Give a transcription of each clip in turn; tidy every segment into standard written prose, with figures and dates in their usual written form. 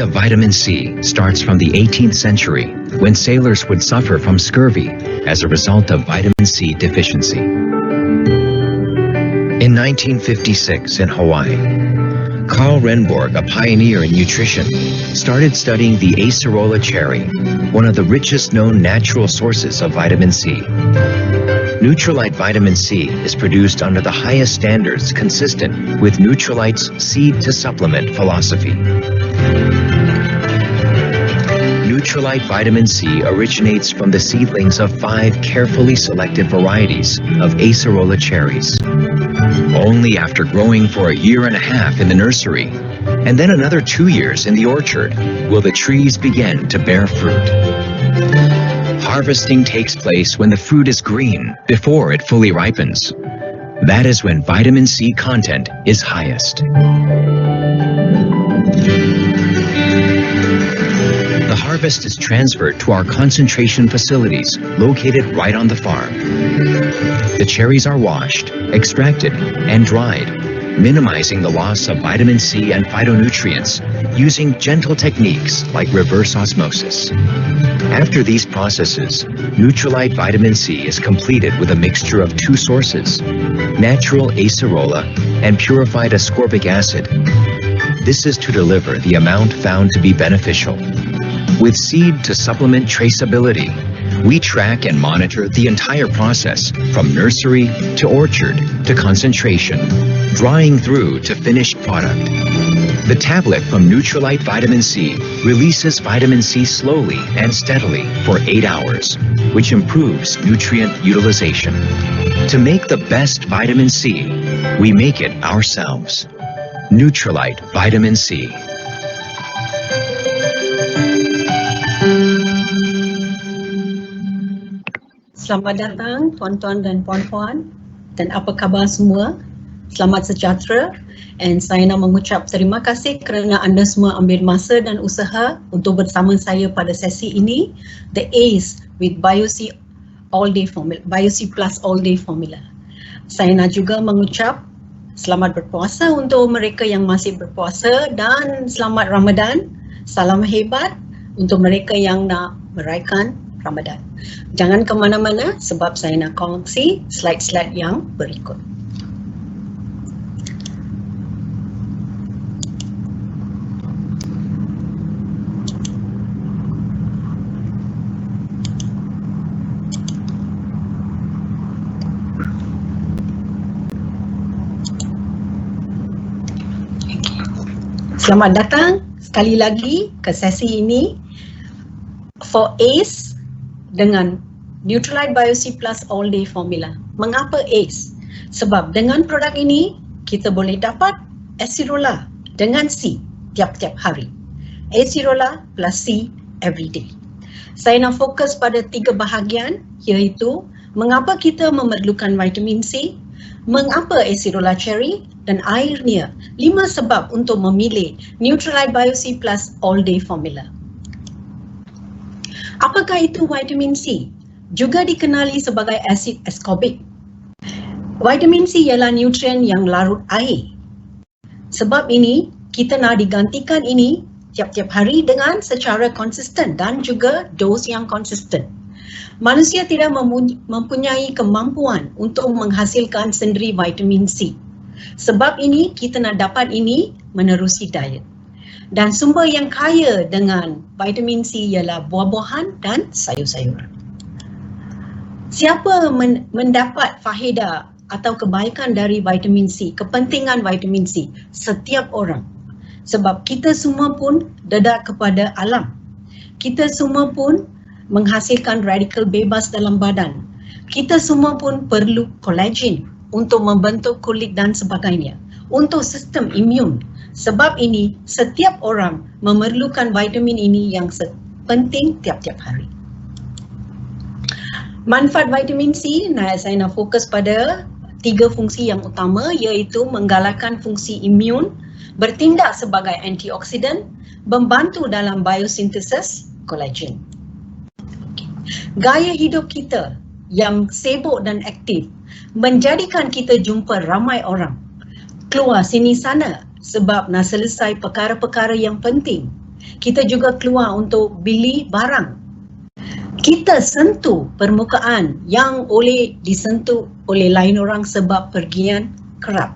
of vitamin C starts from the 18th century, when sailors would suffer from scurvy as a result of vitamin C deficiency. In 1956 in Hawaii, Carl Renborg, a pioneer in nutrition, started studying the acerola cherry, one of the richest known natural sources of vitamin C. Nutrilite vitamin C is produced under the highest standards consistent with Nutrilite's seed-to-supplement philosophy. Nutrilite vitamin C originates from the seedlings of 5 carefully selected varieties of acerola cherries. Only after growing for a year and a half in the nursery, and then another 2 years in the orchard, will the trees begin to bear fruit. Harvesting takes place when the fruit is green, before it fully ripens. That is when vitamin C content is highest. The harvest is transferred to our concentration facilities located right on the farm. The cherries are washed, extracted, and dried, minimizing the loss of vitamin C and phytonutrients using gentle techniques like reverse osmosis. After these processes, Nutrilite vitamin C is completed with a mixture of 2 sources, natural acerola and purified ascorbic acid. This is to deliver the amount found to be beneficial. With seed to supplement traceability, we track and monitor the entire process from nursery to orchard to concentration, drying through to finished product. The tablet from Nutrilite Vitamin C releases vitamin C slowly and steadily for 8 hours, which improves nutrient utilization. To make the best vitamin C, we make it ourselves. Nutrilite Vitamin C. Selamat datang tuan-tuan dan puan-puan, dan apa khabar semua? Selamat sejahtera, dan saya nak mengucap terima kasih kerana anda semua ambil masa dan usaha untuk bersama saya pada sesi ini, The ACE with BioC All Day Formula, BioC Plus All Day Formula. Saya nak juga mengucap selamat berpuasa untuk mereka yang masih berpuasa, dan selamat Ramadan. Salam hebat untuk mereka yang nak meraihkan Ramadan. Jangan ke mana-mana sebab saya nak kongsi slide-slide yang berikut. Selamat datang sekali lagi ke sesi ini for ACE dengan Nutrilite BioC Plus All Day Formula. Mengapa ACE? Sebab dengan produk ini kita boleh dapat acerola dengan C tiap-tiap hari. Acerola plus C every day. Saya nak fokus pada 3 bahagian, iaitu mengapa kita memerlukan vitamin C, mengapa acerola cherry, dan akhirnya 5 sebab untuk memilih Nutrilite BioC Plus All Day Formula. Apakah itu vitamin C? Juga dikenali sebagai asid ascorbic. Vitamin C ialah nutrien yang larut air. Sebab ini, kita nak digantikan ini tiap-tiap hari dengan secara konsisten dan juga dos yang konsisten. Manusia tidak mempunyai kemampuan untuk menghasilkan sendiri vitamin C. Sebab ini, kita nak dapat ini menerusi diet. Dan sumber yang kaya dengan vitamin C ialah buah-buahan dan sayur-sayuran. Siapa mendapat faedah atau kebaikan dari vitamin C, kepentingan vitamin C? Setiap orang. Sebab kita semua pun dekat kepada alam. Kita semua pun menghasilkan radikal bebas dalam badan. Kita semua pun perlu kolagen untuk membentuk kulit dan sebagainya. Untuk sistem imun. Sebab ini, setiap orang memerlukan vitamin ini yang penting tiap-tiap hari. Manfaat vitamin C, saya nak fokus pada 3 fungsi yang utama, iaitu menggalakkan fungsi imun, bertindak sebagai antioksidan, membantu dalam biosintesis kolagen. Gaya hidup kita yang sibuk dan aktif menjadikan kita jumpa ramai orang. Keluar sini sana sebab nak selesai perkara-perkara yang penting. Kita juga keluar untuk beli barang. Kita sentuh permukaan yang boleh disentuh oleh lain orang sebab pergian kerap.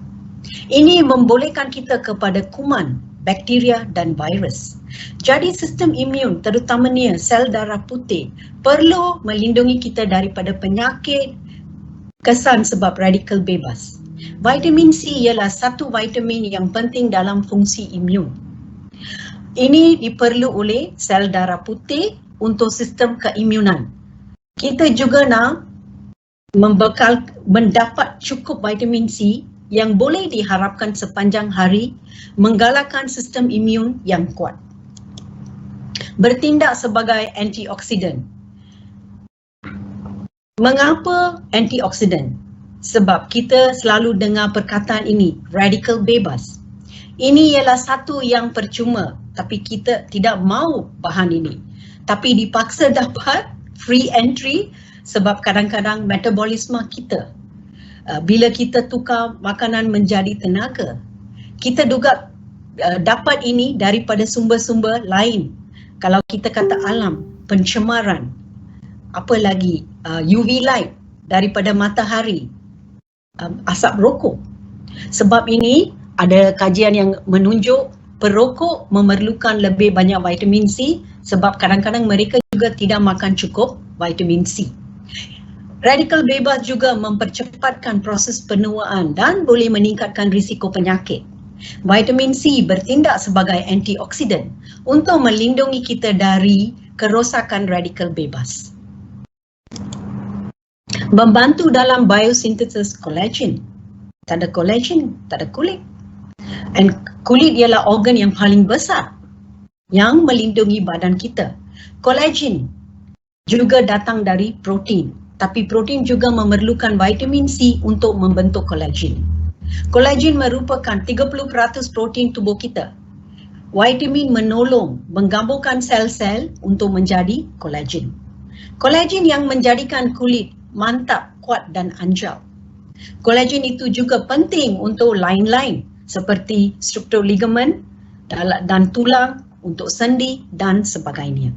Ini membolehkan kita kepada kuman, bakteria dan virus. Jadi sistem imun, terutamanya sel darah putih, perlu melindungi kita daripada penyakit kesan sebab radikal bebas. Vitamin C ialah satu vitamin yang penting dalam fungsi imun. Ini diperlu oleh sel darah putih untuk sistem keimunan. Kita juga nak mendapat cukup vitamin C yang boleh diharapkan sepanjang hari menggalakkan sistem imun yang kuat. Bertindak sebagai antioksidan. Mengapa antioksidan? Sebab kita selalu dengar perkataan ini, radikal bebas. Ini ialah satu yang percuma, tapi kita tidak mahu bahan ini. Tapi dipaksa dapat free entry sebab kadang-kadang metabolisme kita. Bila kita tukar makanan menjadi tenaga, kita juga dapat ini daripada sumber-sumber lain. Kalau kita kata alam, pencemaran, apa lagi, UV light daripada matahari, asap rokok. Sebab ini ada kajian yang menunjuk perokok memerlukan lebih banyak vitamin C sebab kadang-kadang mereka juga tidak makan cukup vitamin C. Radikal bebas juga mempercepatkan proses penuaan dan boleh meningkatkan risiko penyakit. Vitamin C bertindak sebagai antioksidan untuk melindungi kita dari kerosakan radikal bebas. Membantu dalam biosintesis kolagen. Tak ada kolagen, tak ada kulit. Dan kulit ialah organ yang paling besar yang melindungi badan kita. Kolagen juga datang dari protein, tapi protein juga memerlukan vitamin C untuk membentuk kolagen. Kolagen merupakan 30% protein tubuh kita. Vitamin menolong menggabungkan sel-sel untuk menjadi kolagen. Kolagen yang menjadikan kulit mantap, kuat dan anjal. Kolagen itu juga penting untuk lain-lain seperti struktur ligamen dan tulang, untuk sendi dan sebagainya.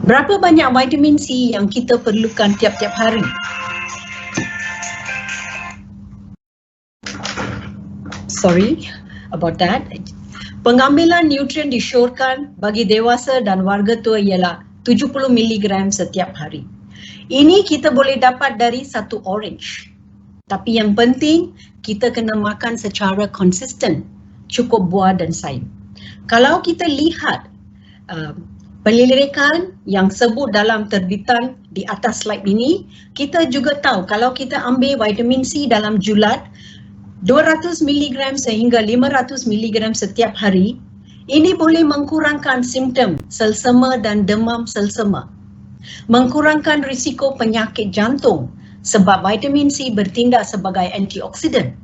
Berapa banyak vitamin C yang kita perlukan tiap-tiap hari? Sorry about that. Pengambilan nutrien disyorkan bagi dewasa dan warga tua ialah 70 mg setiap hari. Ini kita boleh dapat dari satu orange. Tapi yang penting, kita kena makan secara konsisten, cukup buah dan sayur. Kalau kita lihat penelitian yang sebut dalam terbitan di atas slide ini, kita juga tahu kalau kita ambil vitamin C dalam julat 200 mg sehingga 500 mg setiap hari, ini boleh mengkurangkan simptom selsema dan demam selsema. Mengkurangkan risiko penyakit jantung sebab vitamin C bertindak sebagai antioksidan.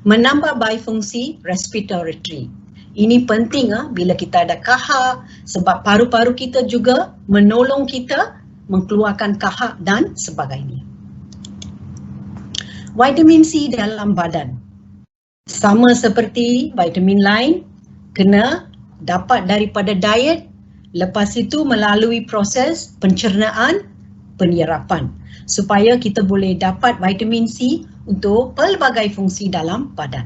Menambah fungsi respiratory. Ini penting bila kita ada kahak sebab paru-paru kita juga menolong kita mengeluarkan kahak dan sebagainya. Vitamin C dalam badan. Sama seperti vitamin lain, kena dapat daripada diet, lepas itu melalui proses pencernaan, penyerapan supaya kita boleh dapat vitamin C untuk pelbagai fungsi dalam badan.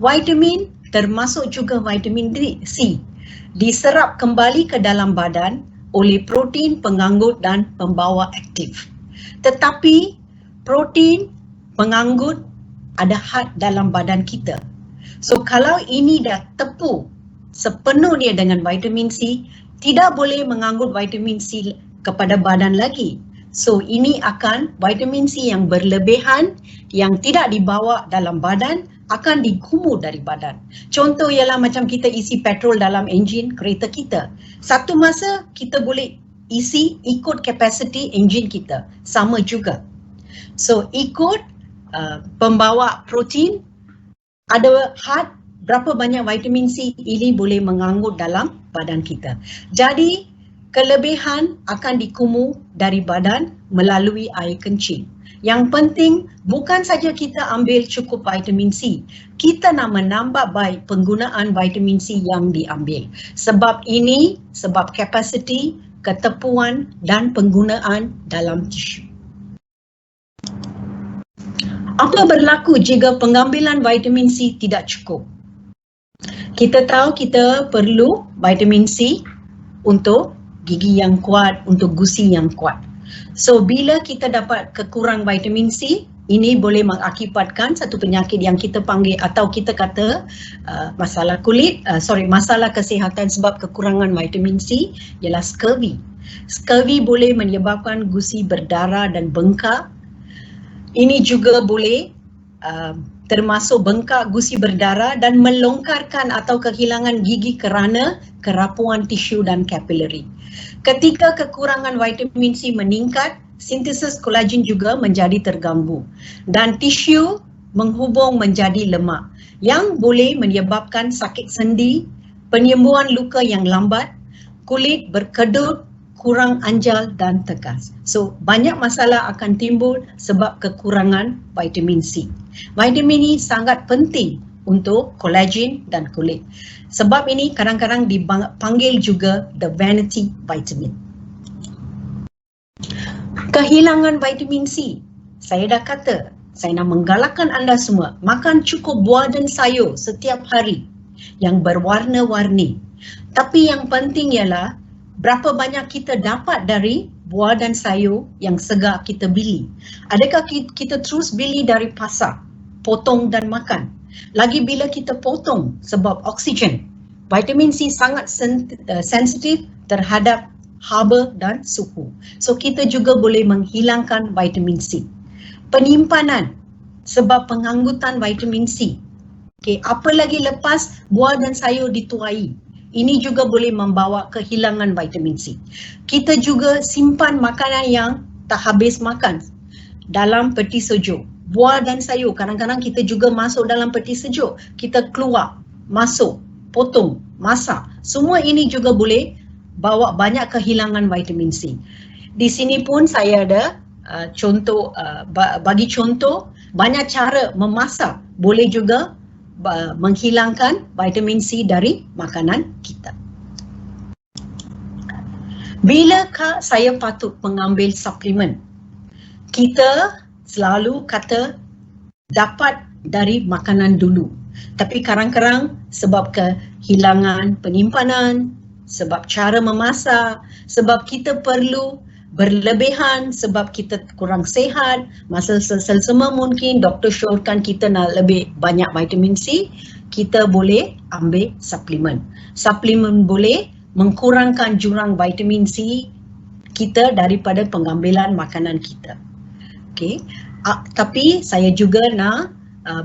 Vitamin termasuk juga vitamin C diserap kembali ke dalam badan oleh protein penganggut dan pembawa aktif. Tetapi protein penganggut ada had dalam badan kita. So kalau ini dah tepu sepenuhnya dengan vitamin C, tidak boleh menganggut vitamin C kepada badan lagi. So ini akan vitamin C yang berlebihan yang tidak dibawa dalam badan akan dikumu dari badan. Contoh ialah macam kita isi petrol dalam enjin kereta kita. Satu masa kita boleh isi ikut kapasiti enjin kita. Sama juga. So ikut pembawa protein, ada had berapa banyak vitamin C ini boleh menganggut dalam badan kita. Jadi kelebihan akan dikumu dari badan melalui air kencing. Yang penting bukan saja kita ambil cukup vitamin C, kita nak menambah baik penggunaan vitamin C yang diambil. Sebab ini, sebab kapasiti, ketepuan dan penggunaan dalam tisu. Apa berlaku jika pengambilan vitamin C tidak cukup? Kita tahu kita perlu vitamin C untuk gigi yang kuat, untuk gusi yang kuat. So bila kita dapat kekurang vitamin C, ini boleh mengakibatkan satu penyakit yang kita panggil atau kita kata masalah kulit, masalah kesihatan sebab kekurangan vitamin C ialah scurvy. Scurvy boleh menyebabkan gusi berdarah dan bengkak. Ini juga boleh termasuk bengkak, gusi berdarah dan melongkarkan atau kehilangan gigi kerana kerapuan tisu dan kapilari. Ketika kekurangan vitamin C meningkat, sintesis kolagen juga menjadi terganggu dan tisu menghubung menjadi lemak yang boleh menyebabkan sakit sendi, penyembuhan luka yang lambat, kulit berkedut, kurang anjal dan tegas. So, banyak masalah akan timbul sebab kekurangan vitamin C. Vitamin ini sangat penting untuk kolagen dan kulit. Sebab ini kadang-kadang dipanggil juga the vanity vitamin. Kehilangan vitamin C. Saya dah kata, saya nak menggalakkan anda semua makan cukup buah dan sayur setiap hari yang berwarna-warni. Tapi yang penting ialah berapa banyak kita dapat dari buah dan sayur yang segar kita beli. Adakah kita terus beli dari pasar, potong dan makan? Lagi bila kita potong sebab oksigen, vitamin C sangat sensitif terhadap haba dan suhu. So kita juga boleh menghilangkan vitamin C. Penyimpanan sebab pengangkutan vitamin C. Okay, apa lagi lepas buah dan sayur dituai, ini juga boleh membawa kehilangan vitamin C. Kita juga simpan makanan yang tak habis makan dalam peti sejuk. Buah dan sayur kadang-kadang kita juga masuk dalam peti sejuk. Kita keluar, masuk, potong, masak. Semua ini juga boleh bawa banyak kehilangan vitamin C. Di sini pun saya ada bagi contoh banyak cara memasak boleh juga menghilangkan vitamin C dari makanan kita. Bilakah saya patut mengambil suplemen? Kita selalu kata dapat dari makanan dulu. Tapi kadang-kadang sebab kehilangan penyimpanan, sebab cara memasak, sebab kita perlu berlebihan, sebab kita kurang sihat, masa selsema mungkin doktor syorkan kita nak lebih banyak vitamin C, kita boleh ambil suplemen. Suplemen boleh mengkurangkan jurang vitamin C kita daripada pengambilan makanan kita. Okay. Tapi saya juga nak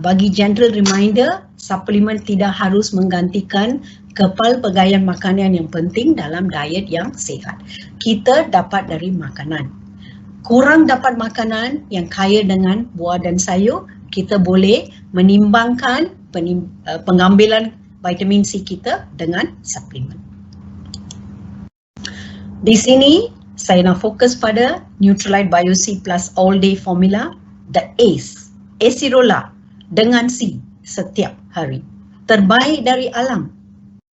bagi general reminder, suplemen tidak harus menggantikan kepelbagaian makanan yang penting dalam diet yang sihat. Kita dapat dari makanan. Kurang dapat makanan yang kaya dengan buah dan sayur, kita boleh menimbangkan pengambilan vitamin C kita dengan suplemen. Di sini saya nak fokus pada Nutrilite Bio C Plus All Day Formula, the ACE, Acerola dengan C setiap hari. Terbaik dari alam.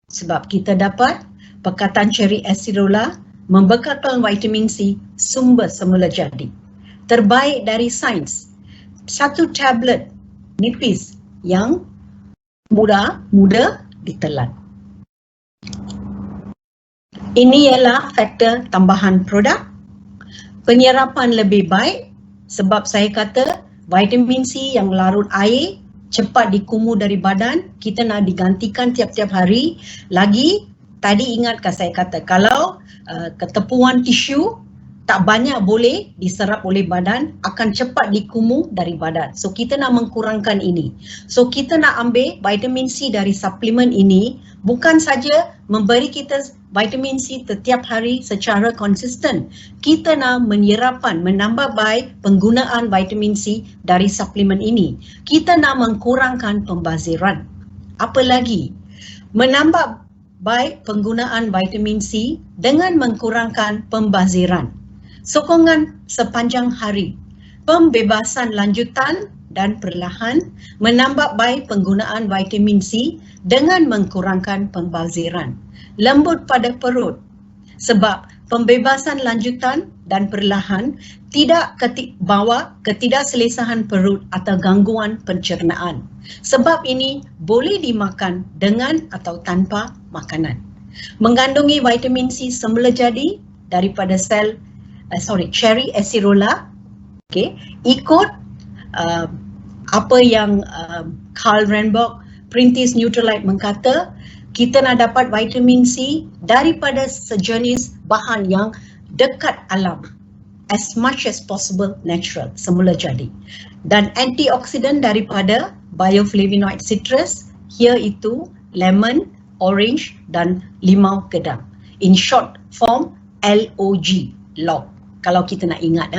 Sebab kita dapat pekatan cherry acerola membekalkan vitamin C sumber semula jadi. Terbaik dari sains. Satu tablet nipis yang mudah ditelan. Ini ialah faktor tambahan produk. Penyerapan lebih baik sebab saya kata vitamin C yang larut air cepat dikumuh dari badan, kita nak digantikan tiap-tiap hari. Lagi, tadi ingatkah saya kata kalau ketepuan tisu tak banyak boleh diserap oleh badan, akan cepat dikumuh dari badan. So kita nak mengkurangkan ini. So kita nak ambil vitamin C dari suplemen ini, bukan saja memberi kita vitamin C setiap hari secara konsisten. Kita nak menyerapan, menambah baik penggunaan vitamin C dari suplemen ini. Kita nak mengkurangkan pembaziran. Apa lagi? Menambah baik penggunaan vitamin C dengan mengkurangkan pembaziran. Sokongan sepanjang hari. Pembebasan lanjutan dan perlahan menambah baik penggunaan vitamin C dengan mengkurangkan pembaziran. Lembut pada perut sebab pembebasan lanjutan dan perlahan tidak bawa ketidakselesaan perut atau gangguan pencernaan. Sebab ini boleh dimakan dengan atau tanpa makanan. Mengandungi vitamin C semula jadi daripada cherry acerola. Okay, ikut apa yang Karl Renberg, Perintis Nutrilite mengkata, kita nak dapat vitamin C daripada sejenis bahan yang dekat alam, as much as possible natural, semula jadi. Dan antioksidan daripada bioflavonoid citrus, iaitu lemon, orange dan limau gedang. In short form, LOG, log. Kalau kita nak ingat,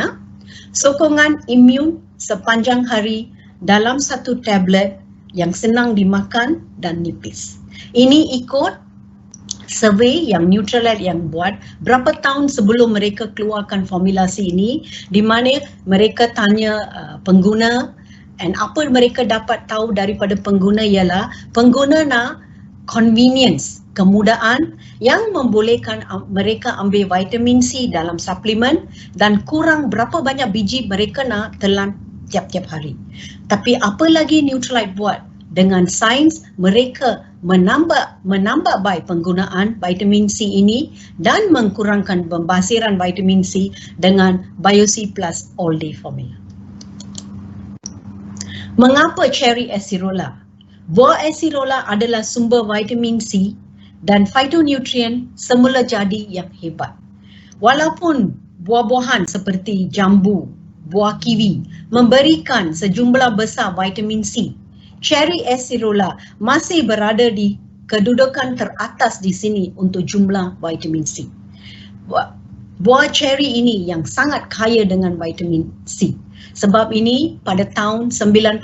sokongan imun sepanjang hari dalam satu tablet yang senang dimakan dan nipis. Ini ikut survey yang Nutrilite yang buat berapa tahun sebelum mereka keluarkan formulasi ini, di mana mereka tanya pengguna, dan apa mereka dapat tahu daripada pengguna ialah pengguna nak convenience, kemudahan yang membolehkan mereka ambil vitamin C dalam suplemen dan kurang berapa banyak biji mereka nak telan tiap-tiap hari. Tapi apa lagi Nutrilite buat? Dengan sains, mereka menambah baik penggunaan vitamin C ini dan mengkurangkan pembaziran vitamin C dengan BioC Plus All Day Formula. Mengapa cherry acerola? Buah acerola adalah sumber vitamin C dan phytonutrien semula jadi yang hebat. Walaupun buah-buahan seperti jambu, buah kiwi memberikan sejumlah besar vitamin C, cherry acerola masih berada di kedudukan teratas di sini untuk jumlah vitamin C. Buah cherry ini yang sangat kaya dengan vitamin C. Sebab ini pada tahun 1956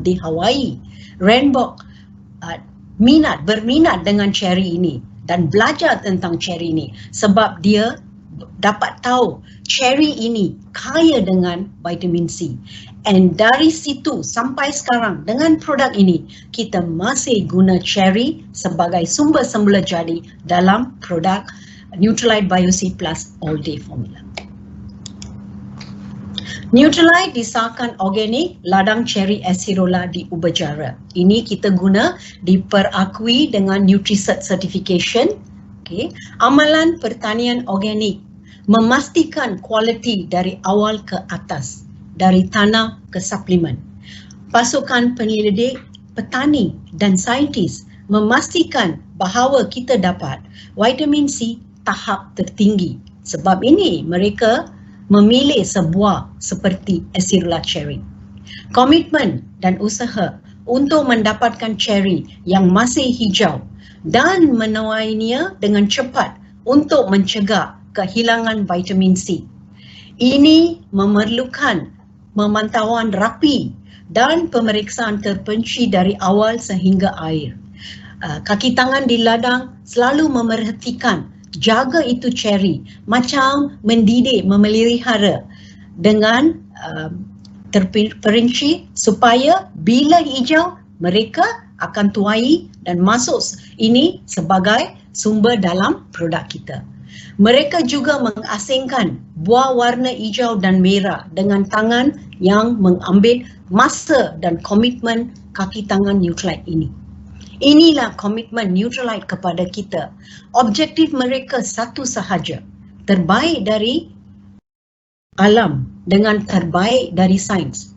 di Hawaii, Renberg berminat dengan cherry ini dan belajar tentang cherry ini sebab dia dapat tahu cherry ini kaya dengan vitamin C. And dari situ sampai sekarang dengan produk ini kita masih guna cherry sebagai sumber semula jadi dalam produk Nutrilite BioC Plus All Day Formula. Nutrilite disahkan organik ladang cherry acerola di Ubajara. Ini kita guna diperakui dengan NutriCert certification. Okay. Amalan pertanian organik memastikan kualiti dari awal ke atas, dari tanah ke suplemen. Pasukan penyelidik, petani dan saintis memastikan bahawa kita dapat vitamin C tahap tertinggi. Sebab ini mereka memilih sebuah seperti acerola cherry. Komitmen dan usaha untuk mendapatkan cherry yang masih hijau dan menuainya dengan cepat untuk mencegah kehilangan vitamin C. Ini memerlukan pemantauan rapi dan pemeriksaan terperinci dari awal sehingga akhir. Kaki tangan di ladang selalu memerhatikan jaga itu cherry macam mendidik, memelihara dengan terperinci supaya bila hijau mereka akan tuai dan masuk ini sebagai sumber dalam produk kita. Mereka juga mengasingkan buah warna hijau dan merah dengan tangan yang mengambil masa dan komitmen kaki tangan Nutrilite ini. Inilah komitmen Nutrilite kepada kita. Objektif mereka satu sahaja, terbaik dari alam dengan terbaik dari sains.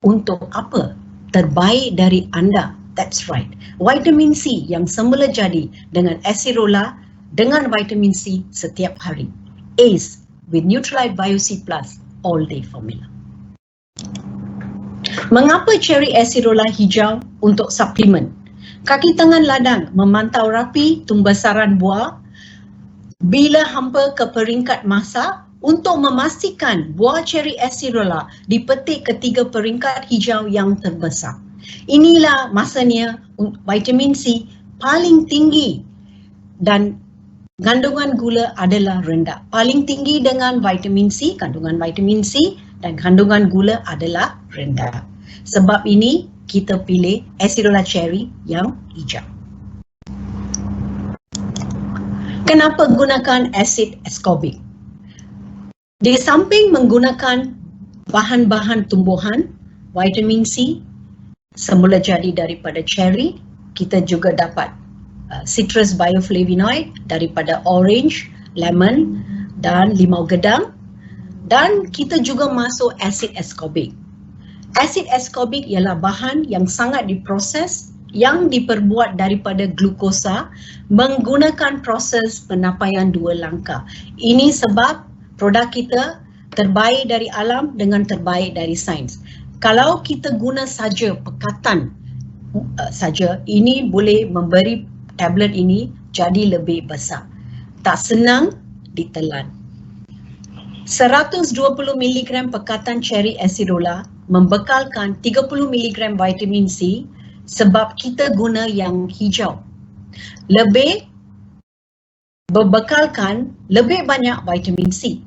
Untuk apa? Terbaik dari anda. That's right. Vitamin C yang semula jadi dengan acerola dengan vitamin C setiap hari. ACE with Nutrilite BioC Plus All Day Formula. Mengapa cherry acerola hijau untuk suplemen? Kaki tangan ladang memantau rapi tumbesaran buah bila hampa ke peringkat masa untuk memastikan buah cherry acerola dipetik ketiga peringkat hijau yang terbesar. Inilah masanya vitamin C paling tinggi dan kandungan gula adalah rendah. Paling tinggi dengan vitamin C, kandungan vitamin C dan kandungan gula adalah rendah. Sebab ini kita pilih Acerola cherry yang hijau. Kenapa gunakan asid ascorbic? Di samping menggunakan bahan-bahan tumbuhan, vitamin C semula jadi daripada cherry, kita juga dapat citrus bioflavonoid daripada orange, lemon dan limau gedang, dan kita juga masuk asid ascorbic. Asid ascorbic ialah bahan yang sangat diproses yang diperbuat daripada glukosa menggunakan proses penapaian 2 langkah. Ini sebab produk kita terbaik dari alam dengan terbaik dari sains. Kalau kita guna saja pekatan saja, ini boleh memberi tablet ini jadi lebih besar. Tak senang ditelan. 120 mg pekatan cherry acerola membekalkan 30 mg vitamin C sebab kita guna yang hijau. Lebih berbekalkan lebih banyak vitamin C.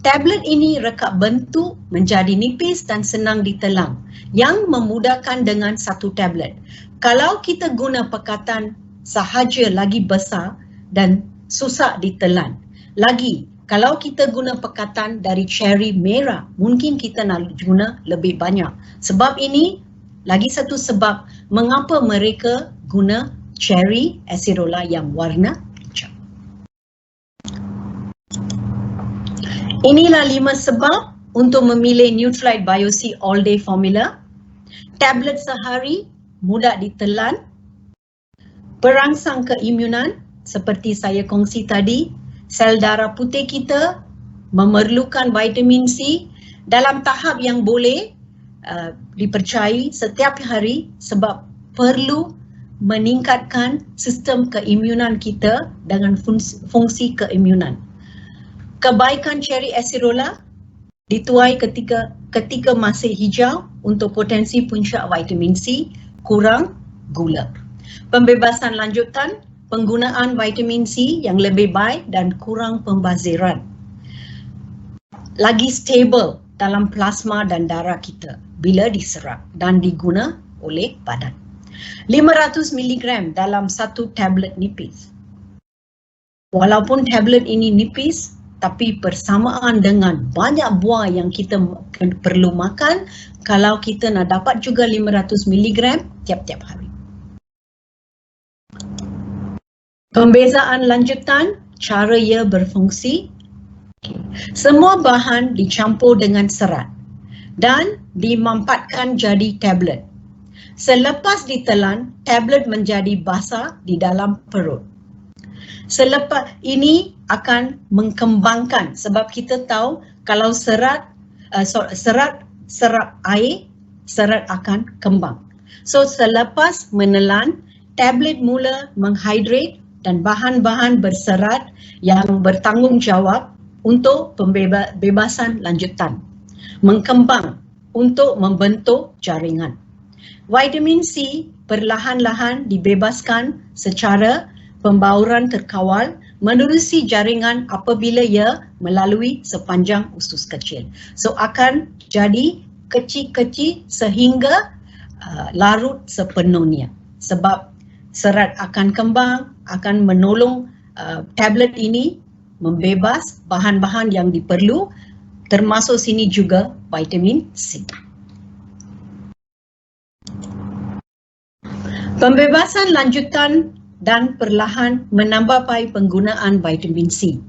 Tablet ini rekap bentuk menjadi nipis dan senang ditelan yang memudahkan dengan satu tablet. Kalau kita guna pekatan sahaja lagi besar dan susah ditelan. Lagi, kalau kita guna pekatan dari cherry merah, mungkin kita nak guna lebih banyak. Sebab ini, lagi satu sebab mengapa mereka guna cherry acerola yang warna hijau. Inilah 5 sebab untuk memilih Nutrilite Bio-C All Day Formula. Tablet sehari, mudah ditelan, perangsang keimunan seperti saya kongsi tadi, sel darah putih kita memerlukan vitamin C dalam tahap yang boleh dipercayai setiap hari sebab perlu meningkatkan sistem keimunan kita dengan fungsi keimunan. Kebaikan cherry acerola dituai ketika masih hijau untuk potensi puncak vitamin C, kurang gula. Pembebasan lanjutan, penggunaan vitamin C yang lebih baik dan kurang pembaziran. Lagi stable dalam plasma dan darah kita bila diserap dan diguna oleh badan. 500 mg dalam satu tablet nipis. Walaupun tablet ini nipis, tapi bersamaan dengan banyak buah yang kita perlu makan, kalau kita nak dapat juga 500 mg tiap-tiap hari. Pembezaan lanjutan, cara ia berfungsi. Semua bahan dicampur dengan serat dan dimampatkan jadi tablet. Selepas ditelan, tablet menjadi basah di dalam perut. Selepas ini akan mengkembangkan sebab kita tahu kalau serat serap air, serat akan kembang. So selepas menelan, tablet mula menghydrate dan bahan-bahan berserat yang bertanggungjawab untuk pembebasan lanjutan. Mengembang untuk membentuk jaringan. Vitamin C perlahan-lahan dibebaskan secara pembauran terkawal menerusi jaringan apabila ia melalui sepanjang usus kecil. So akan jadi kecil-kecil sehingga larut sepenuhnya. Sebab serat akan kembang, akan menolong tablet ini membebas bahan-bahan yang diperlu, termasuk sini juga vitamin C. Pembebasan lanjutan dan perlahan menambahkan penggunaan vitamin C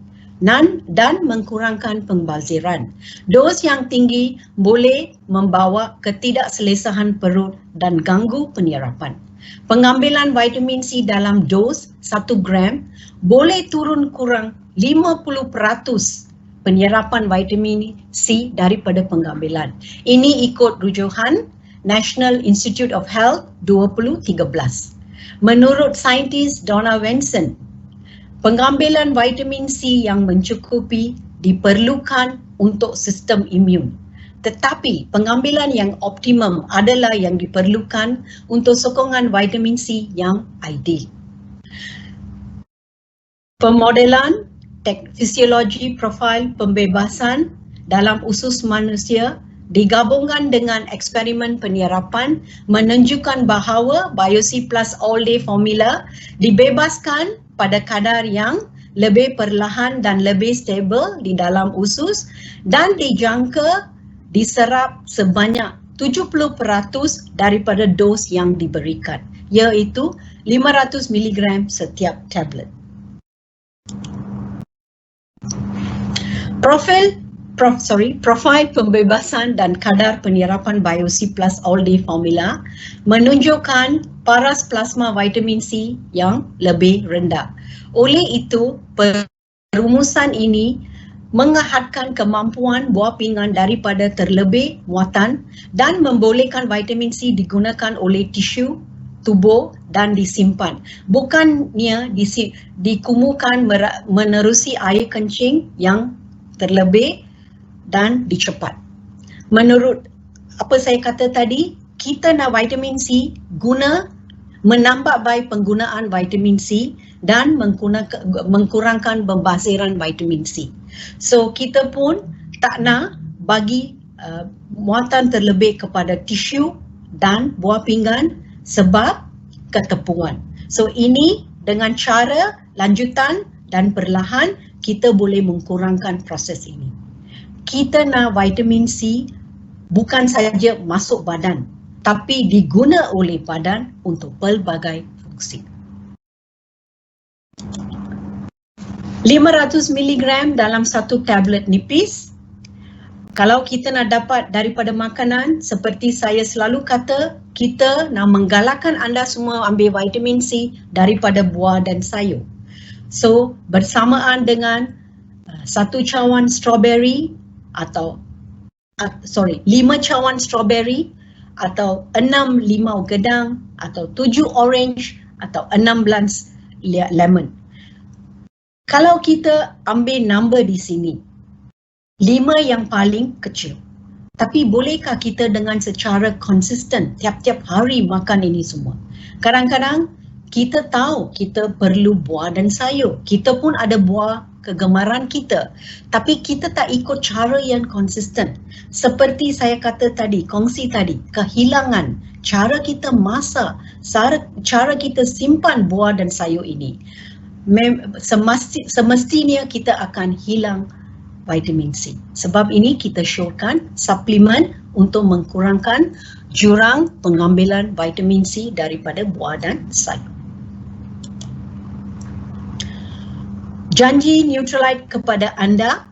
dan mengkurangkan pembaziran. Dos yang tinggi boleh membawa ketidakselesaan perut dan ganggu penyerapan. Pengambilan vitamin C dalam dos 1 gram boleh turun kurang 50% penyerapan vitamin C daripada pengambilan. Ini ikut rujukan National Institute of Health 2013. Menurut saintis Donna Wenson, pengambilan vitamin C yang mencukupi diperlukan untuk sistem imun. Tetapi pengambilan yang optimum adalah yang diperlukan untuk sokongan vitamin C yang ideal. Pemodelan fisiologi profil pembebasan dalam usus manusia digabungkan dengan eksperimen penyerapan menunjukkan bahawa BioC Plus All Day formula dibebaskan pada kadar yang lebih perlahan dan lebih stabil di dalam usus dan dijangka diserap sebanyak 70% daripada dos yang diberikan, iaitu 500 mg setiap tablet. Profil pembebasan dan kadar penyerapan BioC Plus All Day formula menunjukkan paras plasma vitamin C yang lebih rendah. Oleh itu, perumusan ini menghadkan kemampuan buah pinggan daripada terlebih muatan dan membolehkan vitamin C digunakan oleh tisu tubuh dan disimpan. Bukannya dikumukan menerusi air kencing yang terlebih dan dicepat. Menurut apa saya kata tadi, kita nak vitamin C guna menambah baik penggunaan vitamin C dan mengkurangkan pembaziran vitamin C. So kita pun tak nak bagi muatan terlebih kepada tisu dan buah pinggan sebab ketepuan. So ini dengan cara lanjutan dan perlahan kita boleh mengkurangkan proses ini. Kita nak vitamin C bukan sahaja masuk badan, tapi diguna oleh badan untuk pelbagai fungsi. 500 mg dalam satu tablet nipis. Kalau kita nak dapat daripada makanan, seperti saya selalu kata, kita nak menggalakkan anda semua ambil vitamin C daripada buah dan sayur. So, bersamaan dengan satu cawan strawberry atau 5 cawan strawberry atau 6 limau gedang atau 7 orange atau 16 lemon. Kalau kita ambil number di sini, 5 yang paling kecil. Tapi bolehkah kita dengan secara konsisten tiap-tiap hari makan ini semua? Kadang-kadang kita tahu kita perlu buah dan sayur. Kita pun ada buah kegemaran kita. Tapi kita tak ikut cara yang konsisten. Seperti saya kata tadi, kongsi tadi, kehilangan cara kita masak, cara kita simpan buah dan sayur ini. Semestinya kita akan hilang vitamin C. Sebab ini kita syorkan suplemen untuk mengkurangkan jurang pengambilan vitamin C daripada buah dan sayur. Janji Nutrilite kepada anda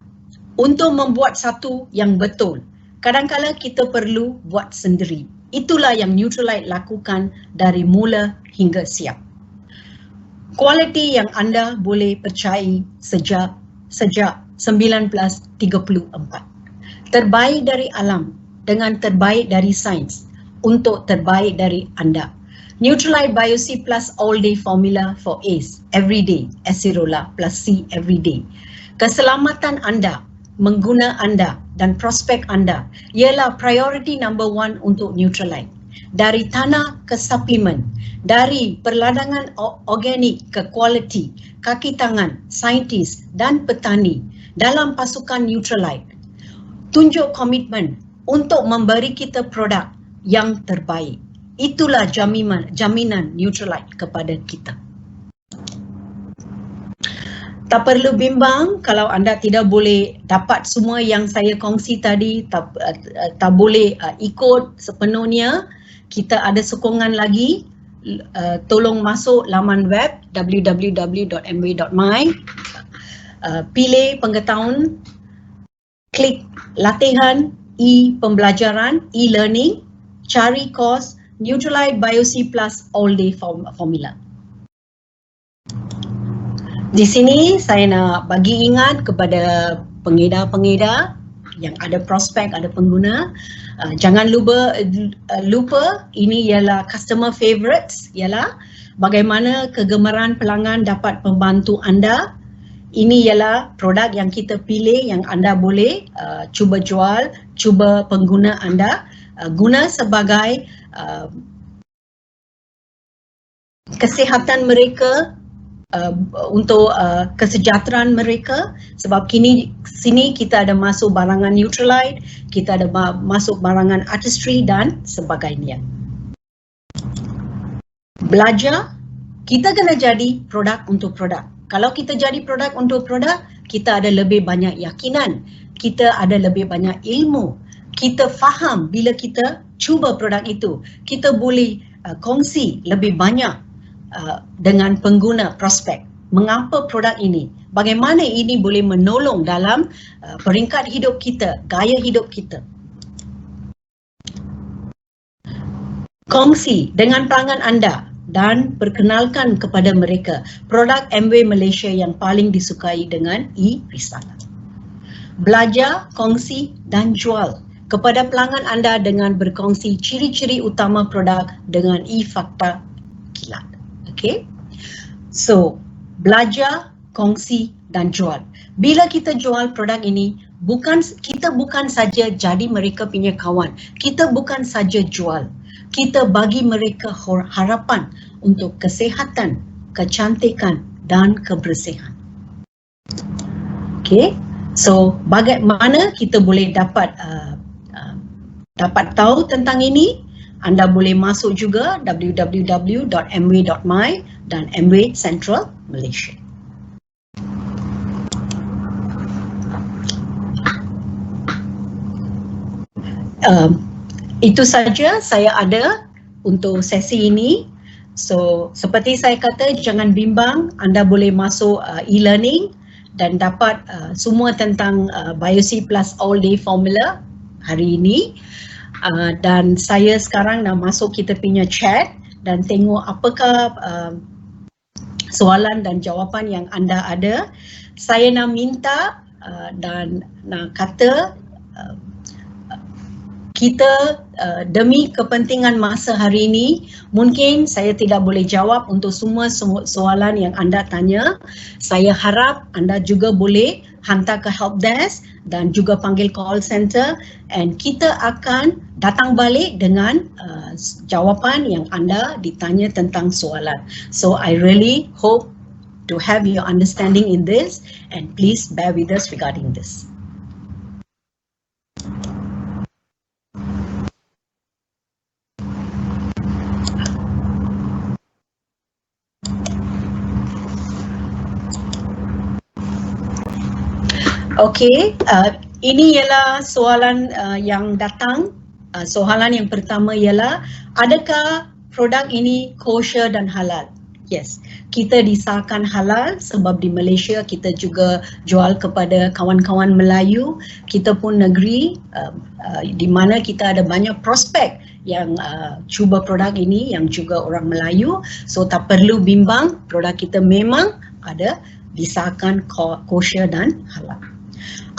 untuk membuat satu yang betul. Kadang-kadang kita perlu buat sendiri. Itulah yang Nutrilite lakukan dari mula hingga siap. Kualiti yang anda boleh percayai sejak 1934. Terbaik dari alam dengan terbaik dari sains untuk terbaik dari anda. Nutrilite BioC Plus All Day Formula for ACE Everyday Acerola plus C Everyday. Keselamatan anda, mengguna anda dan prospek anda ialah priority number 1 untuk Nutrilite. Dari tanah ke suplemen, dari perladangan organik ke quality, kaki tangan, saintis dan petani dalam pasukan Nutrilite. Tunjuk komitmen untuk memberi kita produk yang terbaik. Itulah jaminan Nutrilite kepada kita. Tak perlu bimbang kalau anda tidak boleh dapat semua yang saya kongsi tadi, tak boleh ikut sepenuhnya. Kita ada sokongan lagi. Tolong masuk laman web www.mw.my, pilih pengetahuan, klik latihan pembelajaran, e-learning, cari kos Nutrilite BioC Plus All Day Formula. Di sini saya nak bagi ingat kepada pengedar-pengedar yang ada prospek, ada pengguna, jangan lupa ini ialah customer favorites, ialah bagaimana kegemaran pelanggan dapat membantu anda. Ini ialah produk yang kita pilih yang anda boleh cuba jual, cuba pengguna anda guna sebagai kesihatan mereka untuk kesejahteraan mereka, sebab sini kita ada masuk barangan Nutrilite, kita ada masuk barangan artistry dan sebagainya. Belajar, kita kena jadi produk untuk produk. Kalau kita jadi produk untuk produk, kita ada lebih banyak yakinan, kita ada lebih banyak ilmu, kita faham bila kita cuba produk itu, kita boleh kongsi lebih banyak dengan pengguna prospek. Mengapa produk ini? Bagaimana ini boleh menolong dalam peringkat hidup kita, gaya hidup kita. Kongsi dengan pelanggan anda dan perkenalkan kepada mereka produk Amway Malaysia yang paling disukai dengan e-Risalah. Belajar, kongsi dan jual kepada pelanggan anda dengan berkongsi ciri-ciri utama produk dengan e-Fakta Kilat. Okay? So, belajar, kongsi dan jual. Bila kita jual produk ini, kita bukan saja jadi mereka punya kawan. Kita bukan saja jual. Kita bagi mereka harapan untuk kesihatan, kecantikan dan kebersihan. Okay? So, bagaimana kita boleh dapat tahu tentang ini? Anda boleh masuk juga www.amway.my dan Amway Central Malaysia. Itu saja saya ada untuk sesi ini. So, seperti saya kata, jangan bimbang, anda boleh masuk e-learning dan dapat semua tentang BioC Plus All Day Formula hari ini. Dan saya sekarang nak masuk kita punya chat dan tengok apakah soalan dan jawapan yang anda ada. Saya nak minta dan nak kata kita demi kepentingan masa hari ini, mungkin saya tidak boleh jawab untuk semua soalan yang anda tanya. Saya harap anda juga boleh hantar ke help desk dan juga panggil call center, and kita akan datang balik dengan jawapan yang anda ditanya tentang soalan. So I really hope to have your understanding in this, and please bear with us regarding this. Okey, ini ialah soalan yang datang. Soalan yang pertama ialah, adakah produk ini kosher dan halal? Yes, kita disahkan halal sebab di Malaysia kita juga jual kepada kawan-kawan Melayu. Kita pun negeri di mana kita ada banyak prospek yang cuba produk ini yang juga orang Melayu. So tak perlu bimbang, produk kita memang ada disahkan kosher dan halal.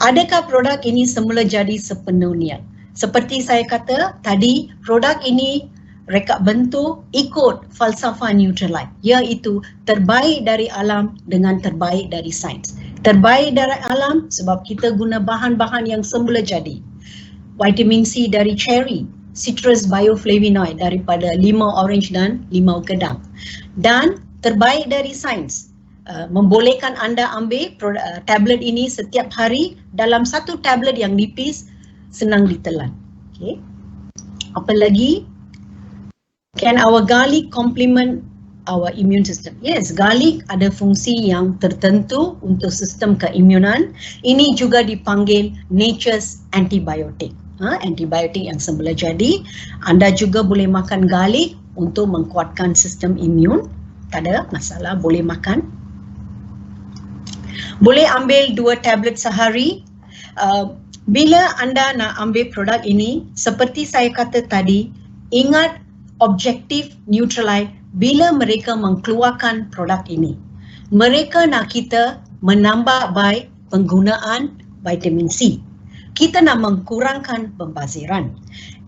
Adakah produk ini semula jadi sepenuhnya? Seperti saya kata tadi, produk ini reka bentuk ikut falsafah Nutrilite, iaitu terbaik dari alam dengan terbaik dari sains. Terbaik dari alam sebab kita guna bahan-bahan yang semula jadi. Vitamin C dari cherry, citrus bioflavonoid daripada limau orange dan limau kedang. Dan terbaik dari sains, membolehkan anda ambil tablet ini setiap hari dalam satu tablet yang nipis, senang ditelan. Okay. Apa lagi? Can our garlic complement our immune system? Yes, garlic ada fungsi yang tertentu untuk sistem keimunan. Ini juga dipanggil nature's antibiotic. Antibiotik yang semula jadi. Anda juga boleh makan garlic untuk menguatkan sistem imun. Tak ada masalah, boleh makan. Boleh ambil 2 tablet sehari. Bila anda nak ambil produk ini, seperti saya kata tadi, ingat objektif Nutrilite bila mereka mengeluarkan produk ini. Mereka nak kita menambah baik penggunaan vitamin C. Kita nak mengkurangkan pembaziran.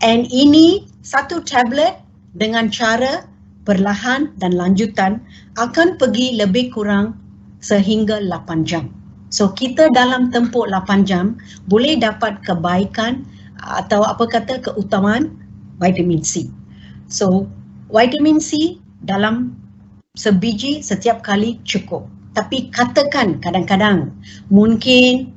And ini satu tablet dengan cara perlahan dan lanjutan akan pergi lebih kurang sehingga 8 jam. So kita dalam tempoh 8 jam boleh dapat kebaikan atau apa kata keutamaan vitamin C. So vitamin C dalam sebiji setiap kali cukup. Tapi katakan kadang-kadang mungkin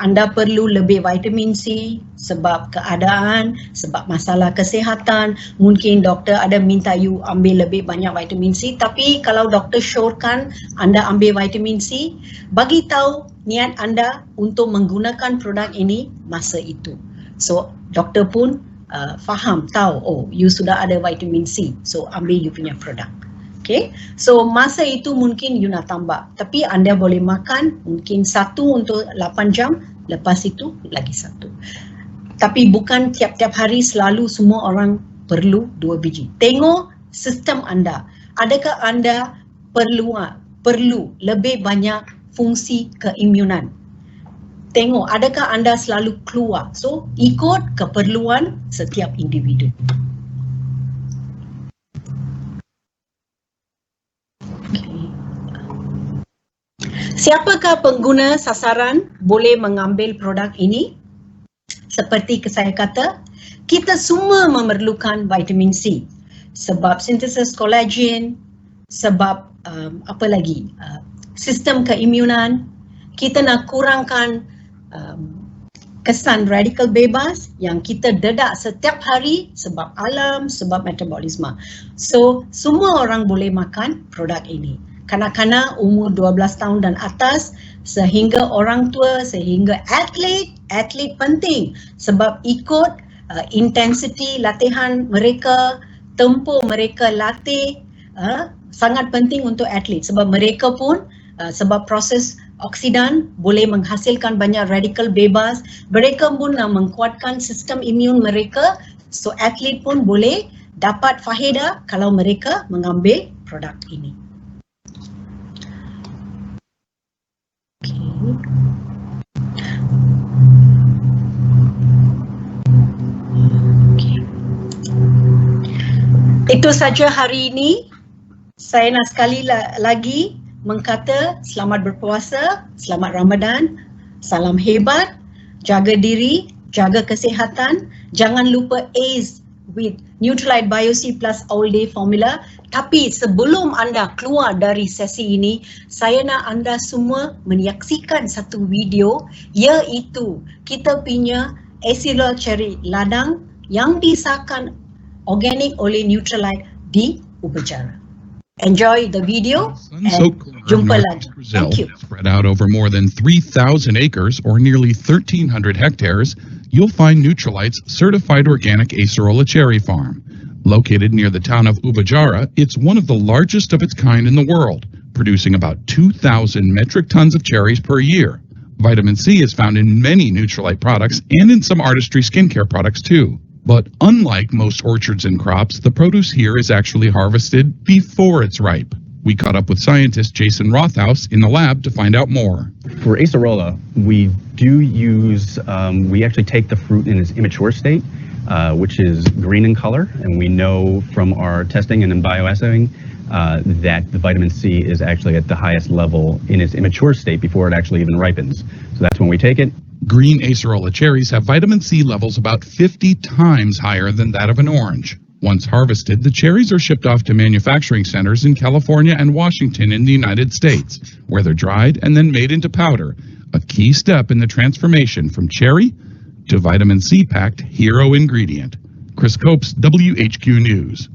anda perlu lebih vitamin C sebab keadaan, sebab masalah kesihatan. Mungkin doktor ada minta you ambil lebih banyak vitamin C, tapi kalau doktor syorkan anda ambil vitamin C, bagi tahu niat anda untuk menggunakan produk ini masa itu. So doktor pun faham, tahu, oh you sudah ada vitamin C, so ambil you punya produk. Okay, so masa itu mungkin you nak tambah, tapi anda boleh makan mungkin 1 untuk 8 jam, lepas itu lagi 1. Tapi bukan tiap-tiap hari selalu semua orang perlu 2 biji. Tengok sistem anda, adakah anda perlu lebih banyak fungsi keimunan. Tengok adakah anda selalu keluar, so ikut keperluan setiap individu. Siapakah pengguna sasaran boleh mengambil produk ini? Seperti saya kata, kita semua memerlukan vitamin C sebab sintesis kolagen, sebab sistem keimunan. Kita nak kurangkan kesan radikal bebas yang kita dedak setiap hari sebab alam, sebab metabolisme. So, semua orang boleh makan produk ini. Kanak-kanak umur 12 tahun dan atas, sehingga orang tua, sehingga atlet penting sebab ikut intensity latihan mereka, tempoh mereka latih sangat penting untuk atlet sebab mereka pun sebab proses oksidan boleh menghasilkan banyak radikal bebas, mereka pun nak menguatkan sistem imun mereka, so atlet pun boleh dapat faedah kalau mereka mengambil produk ini. Itu saja hari ini. Saya nak sekali lagi mengkata selamat berpuasa, selamat Ramadan, salam hebat, jaga diri, jaga kesihatan. Jangan lupa ACE with Nutrilite Bio-C Plus All Day Formula. Tapi sebelum anda keluar dari sesi ini, saya nak anda semua menyaksikan satu video, iaitu kita punya Acerola Cherry Ladang yang disahkan organik oleh Nutrilite di Ubejara. Enjoy the video and jumpa lagi. Thank you. Spread out over more than 3,000 acres or nearly 1,300 hectares, you'll find Nutrilite's certified organic Acerola cherry farm. Located near the town of Ubejara, it's one of the largest of its kind in the world, producing about 2,000 metric tons of cherries per year. Vitamin C is found in many Nutrilite products and in some artistry skincare products too. But unlike most orchards and crops, the produce here is actually harvested before it's ripe. We caught up with scientist Jason Rothaus in the lab to find out more. For Acerola, we do use, we actually take the fruit in its immature state, which is green in color, and we know from our testing and in bioassaying that the vitamin C is actually at the highest level in its immature state before it actually even ripens. So that's when we take it. Green Acerola cherries have vitamin C levels about 50 times higher than that of an orange. Once harvested, the cherries are shipped off to manufacturing centers in California and Washington in the United States, where they're dried and then made into powder, a key step in the transformation from cherry to vitamin C-packed hero ingredient. Chris Copes, WHQ News.